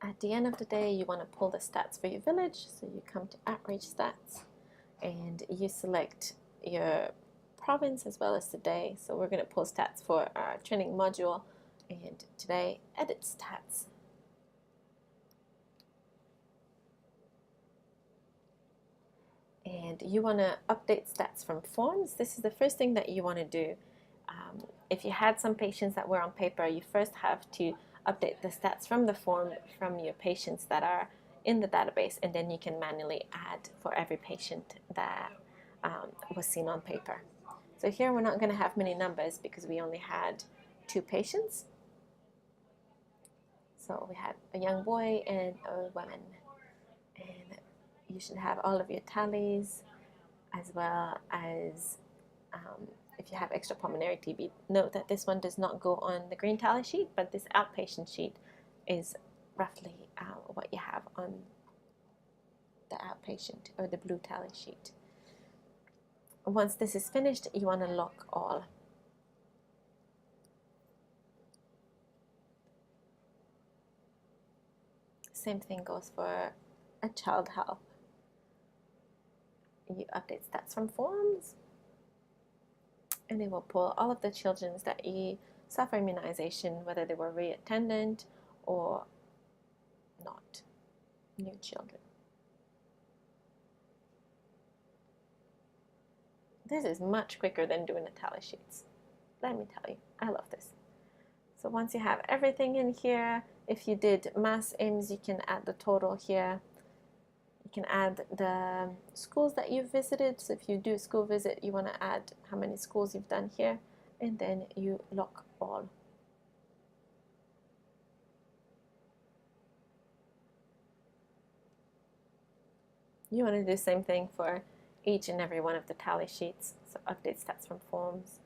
At the end of the day, you want to pull the stats for your village. So you come to Outreach Stats and you select your province as well as today. So we're going to pull stats for our training module, and today, edit stats. And you want to update stats from forms. This is the first thing that you want to do. If you had some patients that were on paper, you first have to update the stats from the form from your patients that are in the database, and then you can manually add for every patient that was seen on paper. So here we're not going to have many numbers because we only had 2 patients. So we had a young boy and a woman. And you should have all of your tallies, as well as if you have extrapulmonary TB. Note that this one does not go on the green tally sheet, but this outpatient sheet is roughly what you have on the outpatient or the blue tally sheet. Once this is finished, you want to lock all. Same thing goes for a child health. You update stats from forms, and it will pull all of the children that you saw for immunization, whether they were reattendant or not, new children. This is much quicker than doing the tally sheets. Let me tell you, I love this. So once you have everything in here, if you did mass IMS, you can add the total here. You can add the schools that you've visited. So if you do a school visit, you want to add how many schools you've done here, and then you lock all. You want to do the same thing for each and every one of the tally sheets. So update stats from forms.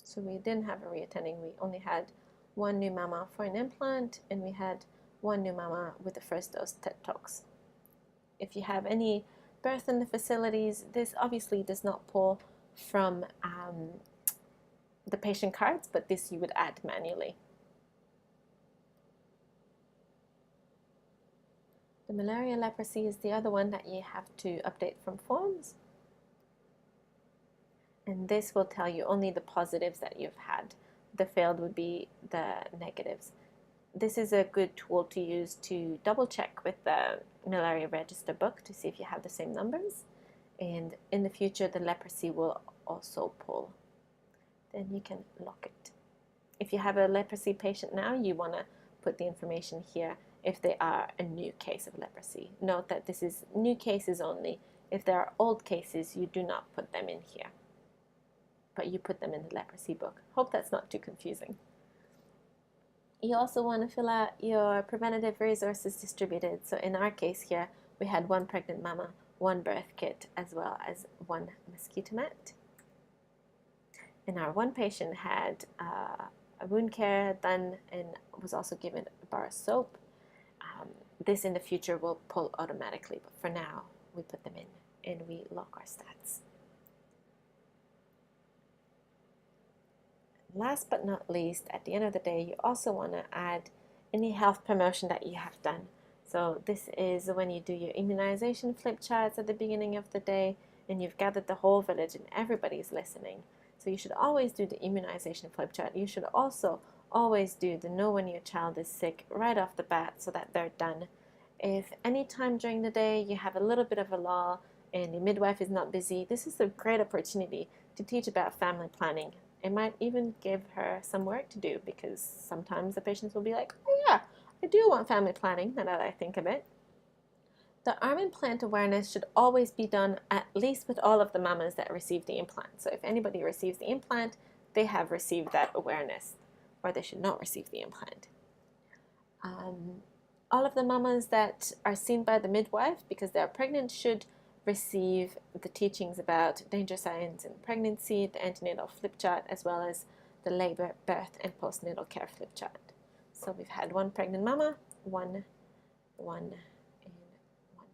So we didn't have a reattending. We only had 1 new mama for an implant, and we had 1 new mama with the first dose TED Talks. If you have any birth in the facilities, this obviously does not pull from the patient cards, but this you would add manually. The malaria leprosy is the other one that you have to update from forms. And this will tell you only the positives that you've had. The failed would be the negatives. This is a good tool to use to double check with the malaria register book to see if you have the same numbers. And in the future, the leprosy will also pull. Then you can lock it. If you have a leprosy patient now, you want to put the information here if they are a new case of leprosy. Note that this is new cases only. If there are old cases, you do not put them in here, but you put them in the leprosy book. Hope that's not too confusing. You also want to fill out your preventative resources distributed. So in our case here, we had 1 pregnant mama, 1 birth kit, as well as 1 mosquito net. And our 1 patient had a wound care done and was also given a bar of soap. This in the future will pull automatically, but for now, we put them in and we lock our stats. Last but not least, at the end of the day, you also want to add any health promotion that you have done. So this is when you do your immunization flip charts at the beginning of the day, and you've gathered the whole village and everybody's listening. So you should always do the immunization flip chart. You should also always do the know when your child is sick right off the bat so that they're done. If any time during the day you have a little bit of a lull and your midwife is not busy, this is a great opportunity to teach about family planning. It might even give her some work to do, because sometimes the patients will be like, oh yeah, I do want family planning now that I think of it. The arm implant awareness should always be done at least with all of the mamas that receive the implant. So if anybody receives the implant, they have received that awareness, or they should not receive the implant. All of the mamas that are seen by the midwife because they're pregnant should receive the teachings about danger signs in pregnancy, the antenatal flip chart, as well as the labor, birth, and postnatal care flip chart. So we've had 1 pregnant mama, 1, 1, and 1.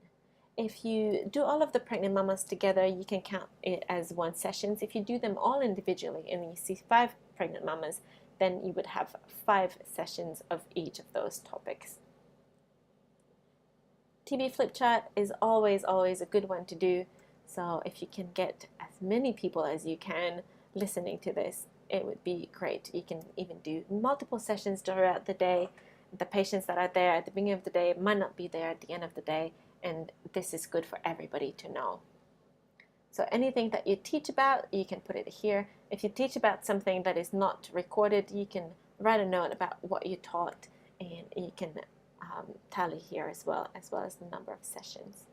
If you do all of the pregnant mamas together, you can count it as 1 session. If you do them all individually and you see 5 pregnant mamas, then you would have 5 sessions of each of those topics. TB flip chart is always a good one to do. So if you can get as many people as you can listening to this, it would be great. You can even do multiple sessions throughout the day. The patients that are there at the beginning of the day might not be there at the end of the day, and this is good for everybody to know. So anything that you teach about, you can put it here. If you teach about something that is not recorded, you can write a note about what you taught, and you can tally here as well as the number of sessions.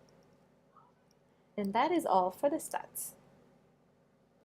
And that is all for the stats.